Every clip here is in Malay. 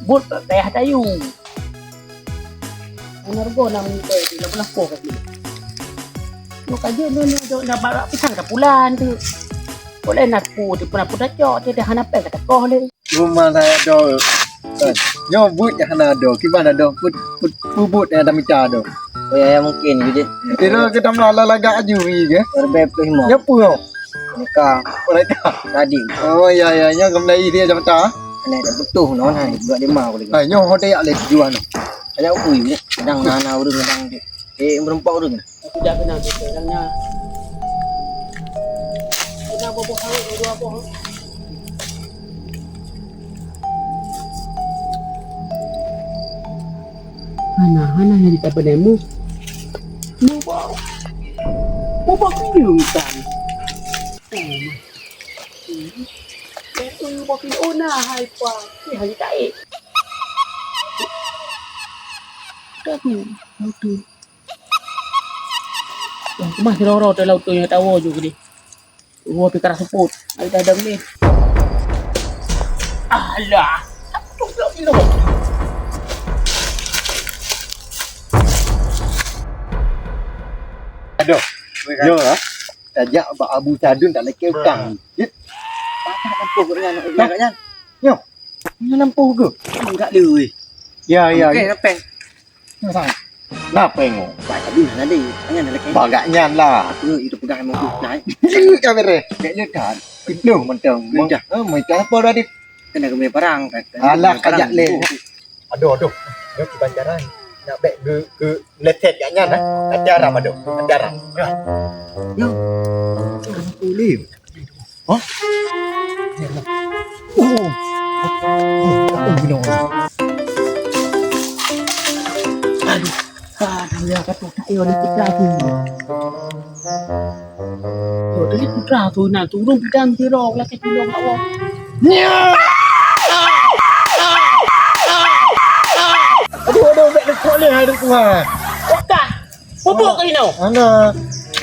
Bot teh tayu. Nargo nang di labulah ko kasi. Lo kaje lo na bara pisang ka pulan tu. Boleh nak pu di puna puda cok dia hanap kata koh le. Rumah saya do. Nyo but yang do. Gimana do? Put yang ada mica do. Oh ya mungkin gitu. Tiro kita melala laga ajui ke? Berbeb tu himo. Nyo pu yo. Mereka tadi. Oh ya nyo kemlai dia jam ta. Ana ada butuh non ha buat dia mau lagi. Nyo hote ya le juan. Ada ukui ni. Sedang nana urang sedang dia. Berempat urang. Tidak kenal kita orangnya. Kita bobo kau dua bobo. Hana yang kita penemu. Mau video kan? Itu bakin ona hai pa. Ni hari tak. Tapi auto. Wah, mah roro tu auto yang tahu juga ni. Gua pikir sebut. Ada adam ni. Alah. Aku tak kilo. Aduh. Yo ah. Tajak bak abu cadun tak leke utang. Patah lampu dengan agaknya. Yo. Ni lampu ke? Enggak lui. Ya. Okey, napeng. Nah pengo. Baca dulu nanti. Tanya nak lagi. Bagaknya lah. Itu pegang emang tu naik. Kamera. Kayaknya kan. Itu mentang. Macam apa tadi? Kena kena perang. Alah kajak le. Aduh. Yo kebanjaran. Nak back ke letet kayaknya nah. Ajaran aduh. Ajaran. Yo. Boleh. Hah? Oh. Gino. Dia kata tak yo ni putra tu. Oh, tadi putra tu nak turun pegang tirok lah ke tolong awak. Aduh, back lekok le hari tu ah. Okah. Bubuk ke ni? Ana.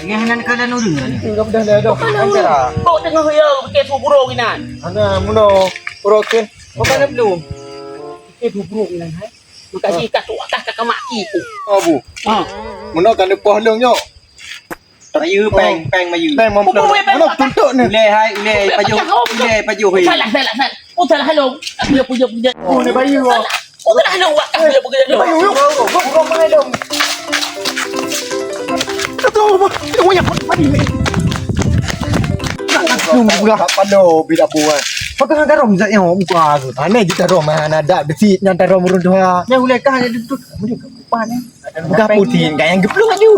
Yang hanan kalian urang ni. Enggak dah le dah. Antara. Bau tengah yo ke buburo ni nan. Ana muno protein. Bukan belum. Ke buburo ni nan hai. Maka jika tu kakak maki tu. Abu. Ha. Muno kan lepas leung nyok. Mayu peng mayu. Peng mom. Muno tuntut ni. Ulai hai ulai paju hui. Salah. Oh salah halong. Aku punya. Oh ni bayu. Oh salah halong wak. Aku punya. Bayu. Gua mana dong. Tahu apa? Dia punya padi ni. Nak buka pado bila buat. Pakai garam zat yang muka tu. Ane kita rom ada besi nyanta rom urun tua. Yang ulai kah ada tu. Mesti kepan ni. Buka putin kayak yang geplung aju.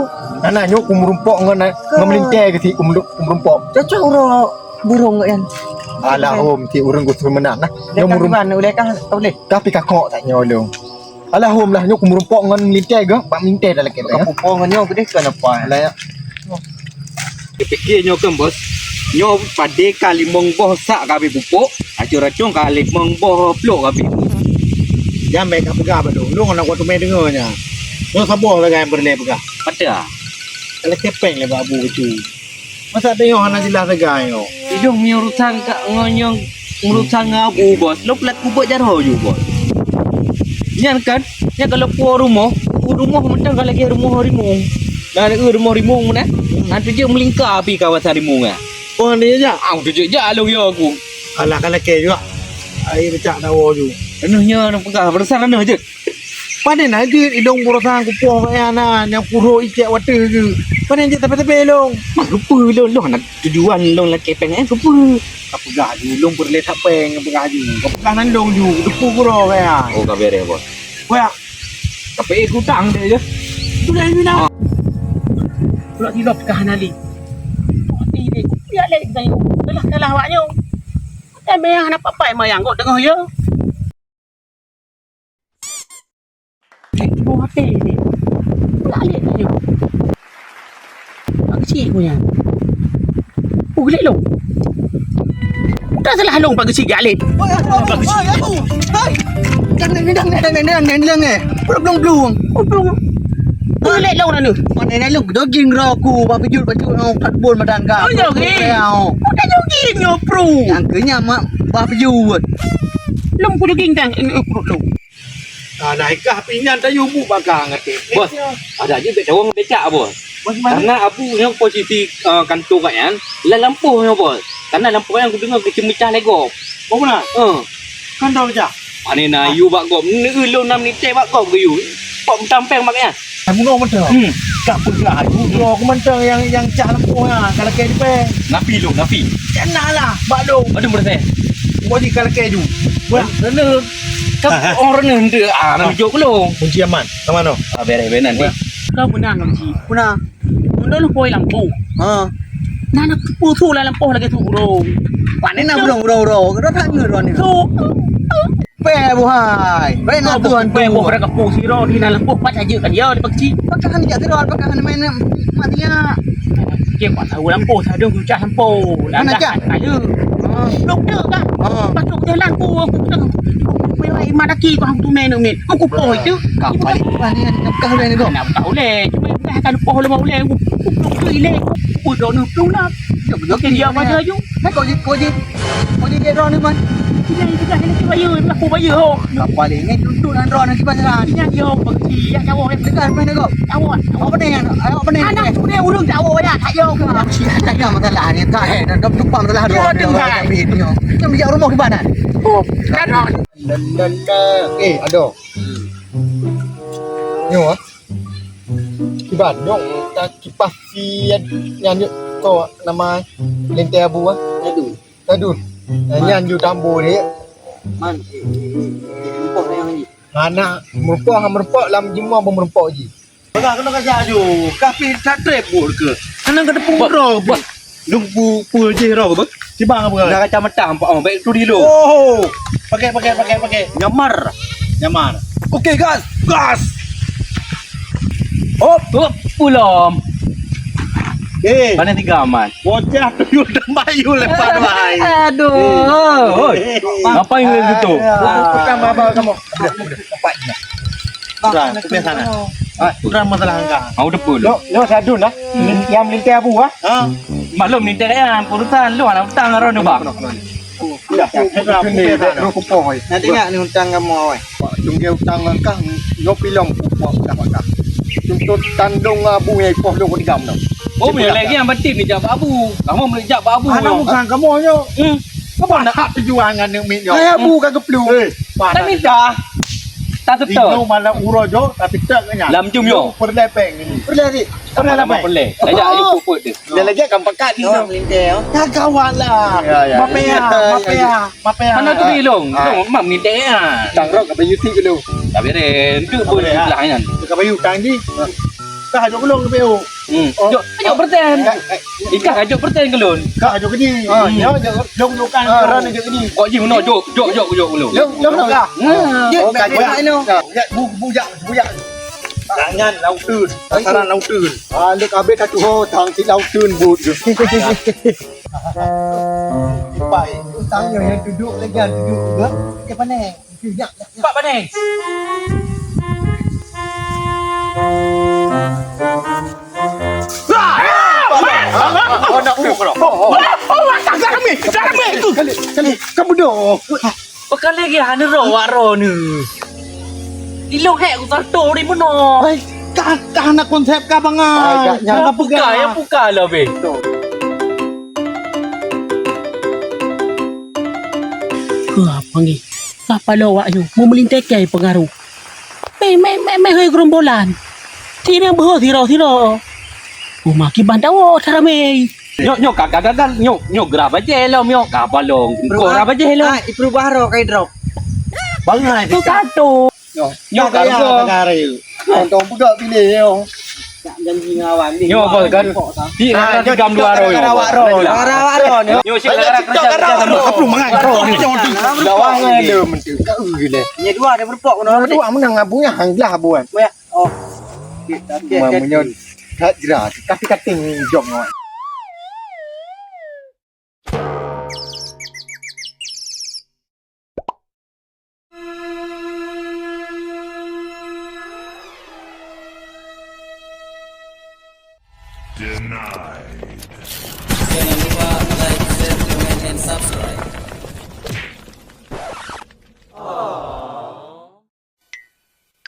Ana nyok kumrumpok ngan ngamlinte ke ti kumrumpok. Cocok urang burung kan. Alah om ti urang gusul menang nah. Nyok kumrumpok ulai kah tak boleh. Tapi kakok tak nyolong. Alah om lah nyok kumrumpok ngan linte ke, pak minte dah leket. Kapupong nyo gede kan apa. Alah ya. Fikir nyo kan bos. Nyo pada kali mongboh sak kabe pupuk, acur-acung kali mongboh plok kabe. Jam baik apa gak bado. Lu nak waktu main dengarnya. Lu sabar lah kan berle begah. Pada Kalau kepeng le babu kecu. Masa ada yang hana jelas segai yo. hidung mi urusan kak ngonyong urusan ngabu bos. Lu pelat kubuk jarho ju bos. Nyan kan, nya kalau rumah macam kalau ke rumah harimau. Nah, rumah harimau mana? Nanti je melingkar api kawasan harimau ah. Oh ni aja. Tu je lu yo aku. Alah kalau ke juga. Air becak dawo ju. Anuhnya nak pegang besar anu je. Panen aja idong burosan kupoh kaya ana yang puro icek water ke. Panen je tepe-tepe long. Lupa lu nak tujuan lu lah kepeng lupa. Apa gah ju long berle tapeng apa gah ju. Kapkan nan long ju depu puro kaya. Oh kabere bos. Kaya Tapi aku tang dia je. Sudah ni nak. Pulak dilop ke Hanali. Mati ni. Biar lek kita ni. Kalah awaknya. Dan memang nak papai mayang kau dengar ya. Ibu hati ni. Pulak lek dia. Pak kecil punya. Oh lek long. Tak salah long pak kecil galip. Pak kecil. Hai. Jangan belum. Oh lek long anu. Mana ni lu jogging roku baju kat bol madan ka. Oh jogging. Bukan jogging yo pro. Yang kenya mak baju. Lum puluh ginggang perut lu. Naikah pinyan tayu bu bagang ngati. Bos, ada je cawang becak bos. Karena abu yang posisi kantor kan, lah lampu yang bos. Karena lampu yang aku dengar kecil mecah lego. Oh mana? Kan dah baca. Ani na you bak gom, ni lu 6 ni bak gom ke you. Pok tampeng maknya. Kamu no mentang. Tak pegah ayu. Aku mentang yang cah lempuh kalau ke di pe. Nafi lu, nafi. Kenalah bak lu. Aduh bersih. Bodi kalau ke du. Rene kap orang rene hende nak juk lu. Kunci aman. Sama no. Beres nanti. Kau benar ngam ji. Kuna. Mundo lu poi lampu. Ha. Nana pu thu la lampu lagi tu ro. Pane na bro. Kau tak ngur ni. Tu. Pe buhai. Pe na Kau tuan pe bo rak pu si ro di na lampu pat aja kan dia di pakci. Pakahan dia terus pakahan main matinya. Ke kwa tahu lampu sadung tu cah lampu. Mana cah? Ada. Lok dia kan. Pasuk dia lampu aku tengok. Pe ai madaki kau tu main ni. Aku poi tu. Kau balik ni kau dah ni kau. Nak tahu le. Cuma dah kan poh le mau le. Aku ile. Aku dah nak tu nak. Okey dia mana ju? Kau je ke ron ni man. Dia juga ni bayu, aku bayu ho. Kau balik ni duduk dan ron nanti pasal. Dia yo pergi ya jawab yang Dekat main kau. jawab. Apa ni? Apa ni? Anak tu dia urung jawab ya, tak yo. Tak ada masalah ni. Tak ada. Dah lupa masalah ron. Macam dia rumah ke mana? Oh, kan. Dan ada. Nyo ah. Kiban nyok tak kipas si yang kau nama lentai abu ah. Tadun. Yang ju tambo ni. Man. Lupa yang ni. Mana merupok lam jemua merupok ji. Bagaimana kena kerja ju? Kapi tak trip bol ke? Kena kena pungro bos. Lumpu pul je ro ke? Sibang apa? Dah kacau metang pak baik tu di lu. Oh. Pakai. Nyamar. Okey gas. Hop, pulam. Eh, Mana 3 aman? bocah tu dah mayu lepas mai. Aduh. Oi. Ngapain lu gitu? Pertama apa kamu? Dah, tu sana. Kurang masalah engkau. Mau depan lu. Lo sadun lah. Yang lentai abu ah. Maklum ni tak kan urusan lu anak utang aro ni bang. Dah. Ni ro kupoi. Nanti nak ni hutang kamu oi. Tunggu utang langkah ngopi long kupok dah pakak. Contoh tandung abu yang poh lu digam no. Oh, bila lagi yang penting ni jawab abu. Kamu boleh jawab abu. Anak bukan kamu nyo. Kamu nak hak perjuangan yang min yo. Saya abu kan keplu. Tak minta. Tak Itu tetap. malah uro jo tapi tak kenya. Lam jum yo. Perlepeng ni. Perle. Sama lama boleh. Lajak you puput dia. Dia lagi kan pekat ni. Melintir. Tak kawan lah. Mapea. Mana tu bilong? Long mam ni dek ah. Tangrok apa YouTube dulu. Tak beren. Tu pun lah kan. Dekat bayu tang ni. Kah jo belum ke peu. Jok perten. Ikan ajak perten kelun. Kah jo ke ni. Yo jo kan ran jo ke ni. Kok ji mana jok kelun. Yo kah. Dia baik ni. Ya bujak. Jangan lau tun. Sasaran lau tun. Lek abe satu ho tang si lau tun but. Baik. Tangnya yang duduk lagi duduk juga. Dia pandai. Pak Paneng. Oh nak uruk kau. Oh tak kami tu. Kamu dah. Pakai lagi hana ro ni. Ilong hek aku salto di mana? Ai, kah nak konsep kah bangai. Jangan puka lah be. Apa ni? Apa lawak you? Mau melintai kai pengaruh. Mai hoi gerombolan. Sini boh tiro. Rumah kiban tahu cara mai. Nyok kakak nyok gerab aja lo nyok kapalong. Kau gerab aja lo. Ah, ibu baru kai drop. Bangai Tu satu. Nyok kakak. Kare. Tong budak pilih yo. Janji ngawan ni. Nyok apa kan? Di nak gam dua ro. Rawak ron. Nyok sila kerja sama. Apa mangai ro ni. Lawang ada mentu. Kau gile. Nya dua ada berpok Orang tu menang abunya hang lah abuan. Oh. Mamanya tak jerat. Kasi kating jom ngawak. Denied.